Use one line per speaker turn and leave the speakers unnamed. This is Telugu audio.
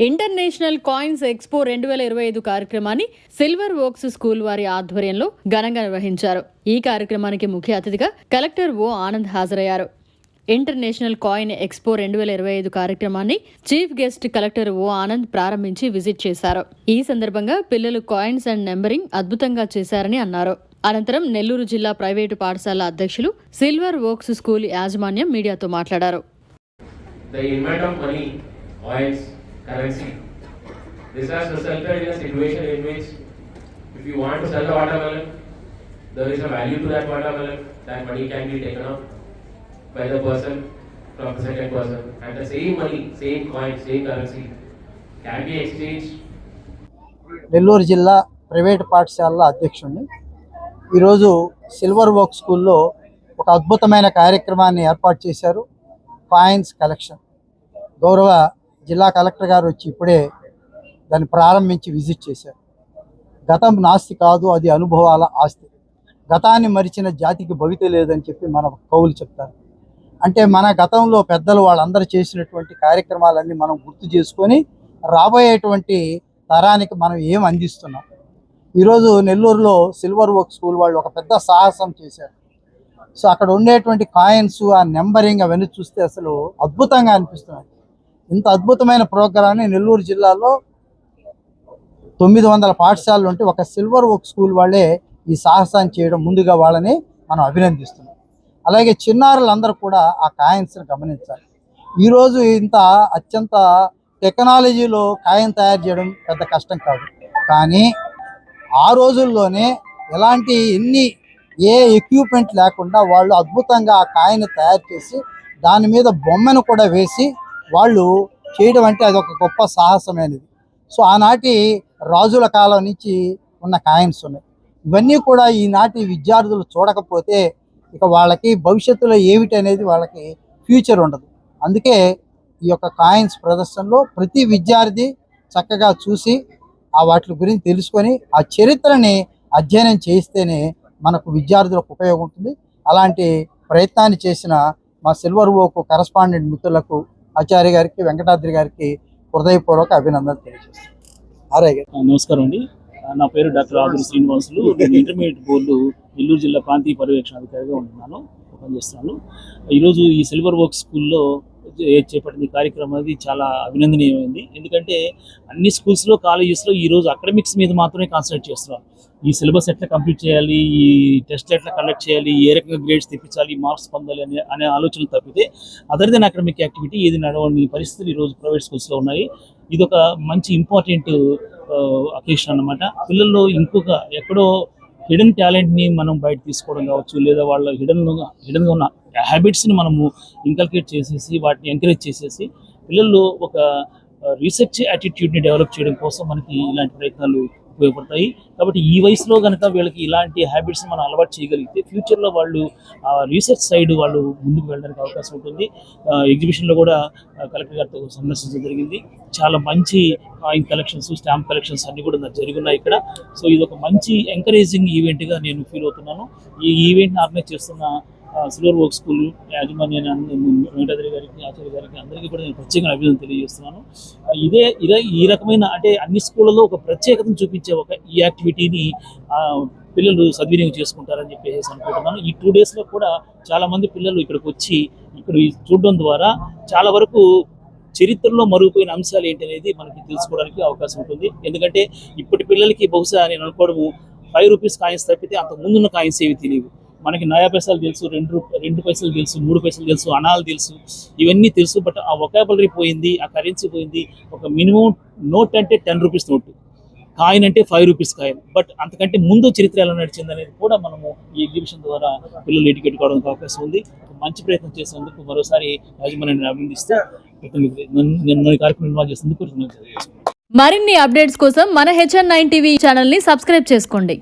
ఇంటర్నేషనల్ కాయిన్స్ ఎక్స్పో 2025 కార్యక్రమాన్ని సిల్వర్ వోక్స్ స్కూల్ వారి ఆధ్వర్యంలో ఘనంగా నిర్వహించారు. ఈ కార్యక్రమానికి ముఖ్య అతిథిగా కలెక్టర్ ఓ ఆనంద్ హాజరయ్యారు. ఇంటర్నేషనల్ కాయిన్ ఎక్స్పో 2025 కార్యక్రమాన్ని చీఫ్ గెస్ట్ కలెక్టర్ ఓ ఆనంద్ ప్రారంభించి విజిట్ చేశారు. ఈ సందర్భంగా పిల్లలు కాయిన్స్ అండ్ నెంబరింగ్ అద్భుతంగా చేశారని అన్నారు. అనంతరం నెల్లూరు జిల్లా ప్రైవేటు పాఠశాల అధ్యక్షులు సిల్వర్ వోక్స్ స్కూల్ యాజమాన్యం మీడియాతో మాట్లాడారు.
Currency. This has resulted in a situation in which if you want to sell a watermelon, there is a value to that watermelon. That money can be taken out by the person from the second person, and the same money, same coin, same currency can be exchanged.
Nellore జిల్లా ప్రైవేట్ పాఠశాలల అధ్యక్షుడిని ఈరోజు సిల్వర్ వోక్ స్కూల్లో ఒక అద్భుతమైన కార్యక్రమాన్ని ఏర్పాటు చేశారు. Coins collection. గౌరవ జిల్లా కలెక్టర్ గారు వచ్చి ఇప్పుడే దాన్ని ప్రారంభించి విజిట్ చేశారు. గతం నాస్తి కాదు, అది అనుభవాల ఆస్తి. గతాన్ని మరిచిన జాతికి భవిత లేదని చెప్పి మన కవులు చెప్తారు. అంటే మన గతంలో పెద్దలు వాళ్ళందరూ చేసినటువంటి కార్యక్రమాలన్నీ మనం గుర్తు చేసుకొని రాబోయేటువంటి తరానికి మనం ఏం అందిస్తున్నాం. ఈరోజు నెల్లూరులో సిల్వర్ వోక్ స్కూల్ వాళ్ళు ఒక పెద్ద సాహసం చేశారు. సో అక్కడ ఉండేటువంటి కాయిన్స్, ఆ నెంబరింగ్ అవన్నీ చూస్తే అసలు అద్భుతంగా అనిపిస్తున్నాయి. ఇంత అద్భుతమైన ప్రోగ్రాన్ని నెల్లూరు జిల్లాలో 900 పాఠశాలలు ఉంటే ఒక సిల్వర్ వోక్ స్కూల్ వాళ్ళే ఈ సాహసాన్ని చేయడం ముందుగా వాళ్ళని మనం అభినందిస్తున్నాం. అలాగే చిన్నారులందరూ కూడా ఆ కాయిన్స్ని గమనించాలి. ఈరోజు ఇంత అత్యంత టెక్నాలజీలో కాయిన్ తయారు చేయడం పెద్ద కష్టం కాదు. కానీ ఆ రోజుల్లోనే ఏ ఎక్విప్మెంట్ లేకుండా వాళ్ళు అద్భుతంగా ఆ కాయిన్ తయారు చేసి దాని మీద బొమ్మను కూడా వేసి వాళ్ళు చేయడం అంటే అది ఒక గొప్ప సాహసమైనది. సో ఆనాటి రాజుల కాలం నుంచి ఉన్న కాయిన్స్ ఉన్నాయి. ఇవన్నీ కూడా ఈనాటి విద్యార్థులు చూడకపోతే ఇక వాళ్ళకి భవిష్యత్తులో ఏమిటి అనేది వాళ్ళకి ఫ్యూచర్ ఉండదు. అందుకే ఈ యొక్క కాయిన్స్ ప్రదర్శనలో ప్రతి విద్యార్థి చక్కగా చూసి వాటి గురించి తెలుసుకొని ఆ చరిత్రని అధ్యయనం చేస్తేనే మనకు విద్యార్థులకు ఉపయోగం ఉంటుంది. అలాంటి ప్రయత్నాన్ని చేసిన మా సిల్వర్ వోక్ కరస్పాండెంట్ మిత్రులకు, ఆచార్య గారికి, వెంకటాద్రి గారికి హృదయపూర్వక అభినందనలు తెలియజేస్తాను.
నమస్కారం అండి. నా పేరు డాక్టర్ ఆదురు శ్రీనివాసులు. నేను ఇంటర్మీడియట్ బోర్డు నెల్లూరు జిల్లా ప్రాంతీయ పర్యవేక్షణాధికారిగా పనిచేస్తున్నాను. ఈరోజు ఈ సిల్వర్ వోక్ స్కూల్లో చేపట్టిన ఈ కార్యక్రమం అనేది చాలా అభినందనీయమైంది. ఎందుకంటే అన్ని స్కూల్స్లో, కాలేజెస్లో ఈరోజు అకాడమిక్స్ మీద మాత్రమే కాన్సన్ట్రేట్ చేస్తున్నారు. ఈ సిలబస్ ఎట్లా కంప్లీట్ చేయాలి, ఈ టెస్ట్లు ఎట్లా కండక్ట్ చేయాలి, ఏ రకంగా గ్రేడ్స్ తెప్పించాలి, మార్క్స్ పొందాలి అనే ఆలోచనలు తప్పితే అదర్ దెన్ అకాడమిక్ యాక్టివిటీ ఏది నడవని పరిస్థితులు ఈరోజు ప్రైవేట్ స్కూల్స్లో ఉన్నాయి. ఇది ఒక మంచి ఇంపార్టెంట్ అకేషన్ అన్నమాట. పిల్లల్లో ఇంకొక ఎక్కడో హిడెన్ టాలెంట్ని మనం బయట తీసుకోవడం కావచ్చు, లేదా వాళ్ళ హిడెన్గా ఉన్న హ్యాబిట్స్ని మనము ఇంకల్కేట్ చేసేసి వాటిని ఎంకరేజ్ చేసేసి పిల్లల్లో ఒక రీసెర్చ్ యాటిట్యూడ్ని డెవలప్ చేయడం కోసం మనకి ఇలాంటి ప్రయత్నాలు ఉపయోగపడతాయి. కాబట్టి ఈ వయసులో కనుక వీళ్ళకి ఇలాంటి హ్యాబిట్స్ మనం అలవాటు చేయగలిగితే ఫ్యూచర్లో వాళ్ళు రీసెర్చ్ సైడ్ వాళ్ళు ముందుకు వెళ్ళడానికి అవకాశం ఉంటుంది. ఎగ్జిబిషన్లో కూడా కలెక్టర్ గారితో సందర్శించడం జరిగింది. చాలా మంచి కాయిన్ కలెక్షన్స్, స్టాంప్ కలెక్షన్స్ అన్నీ కూడా జరుగున్నాయి ఇక్కడ. సో ఇది ఒక మంచి ఎంకరేజింగ్ ఈవెంట్గా నేను ఫీల్ అవుతున్నాను. ఈ ఈవెంట్ని ఆర్గనైజ్ చేస్తున్న సిల్వర్ వోక్ స్కూల్ యాజమాన్యాన్ని, వెంకటాద్రి గారికి, ఆచార్య గారికి అందరికీ కూడా నేను ప్రత్యేకంగా అభినందన తెలియజేస్తున్నాను. ఈ రకమైన అంటే అన్ని స్కూళ్ళలో ఒక ప్రత్యేకతను చూపించే ఒక ఈ యాక్టివిటీని పిల్లలు సద్వినియోగం చేసుకుంటారని చెప్పేసి అనుకుంటున్నాను. ఈ 2 డేస్లో కూడా చాలామంది పిల్లలు ఇక్కడికి వచ్చి ఇక్కడ చూడడం ద్వారా చాలా వరకు చరిత్రలో మరుగుపోయిన అంశాలు ఏంటి అనేది మనకి తెలుసుకోవడానికి అవకాశం ఉంటుంది. ఎందుకంటే ఇప్పటి పిల్లలకి బహుశా నేను అనుకోవడము 5 రూపీస్ కాయిన్స్ తప్పితే అంత ముందున్న కాయిన్స్ ఏవి తెలియవు. మనకి 9 పైసలు తెలుసు, 2 పైసలు తెలుసు, 3 పైసలు తెలుసు, అనాలు తెలుసు, ఇవన్నీ తెలుసు. బట్ ఆ వొకాబులరీ పోయింది, ఆ కరెన్సీ పోయింది. ఒక మినిమం నోట్ అంటే 10 రూపీస్ నోటు, కాయిన్ అంటే 5 రూపీస్ కాయిన్. బట్ అంతకంటే ముందు చరిత్ర ఎలా నడిచింది అనేది కూడా మనము ఈ ఎగ్జిబిషన్ ద్వారా పిల్లలు ఎడ్యుకేట్ కావడానికి అవకాశం ఉంది. మంచి ప్రయత్నం చేసేందుకు మరోసారి యాజమాన్యాన్ని అభినందిస్తే కార్యక్రమం నిర్వహణ చేసేందుకు
మరిన్ని అప్డేట్స్ కోసం మన HN9 టీవీ ఛానల్ ని సబ్స్క్రైబ్ చేసుకోండి.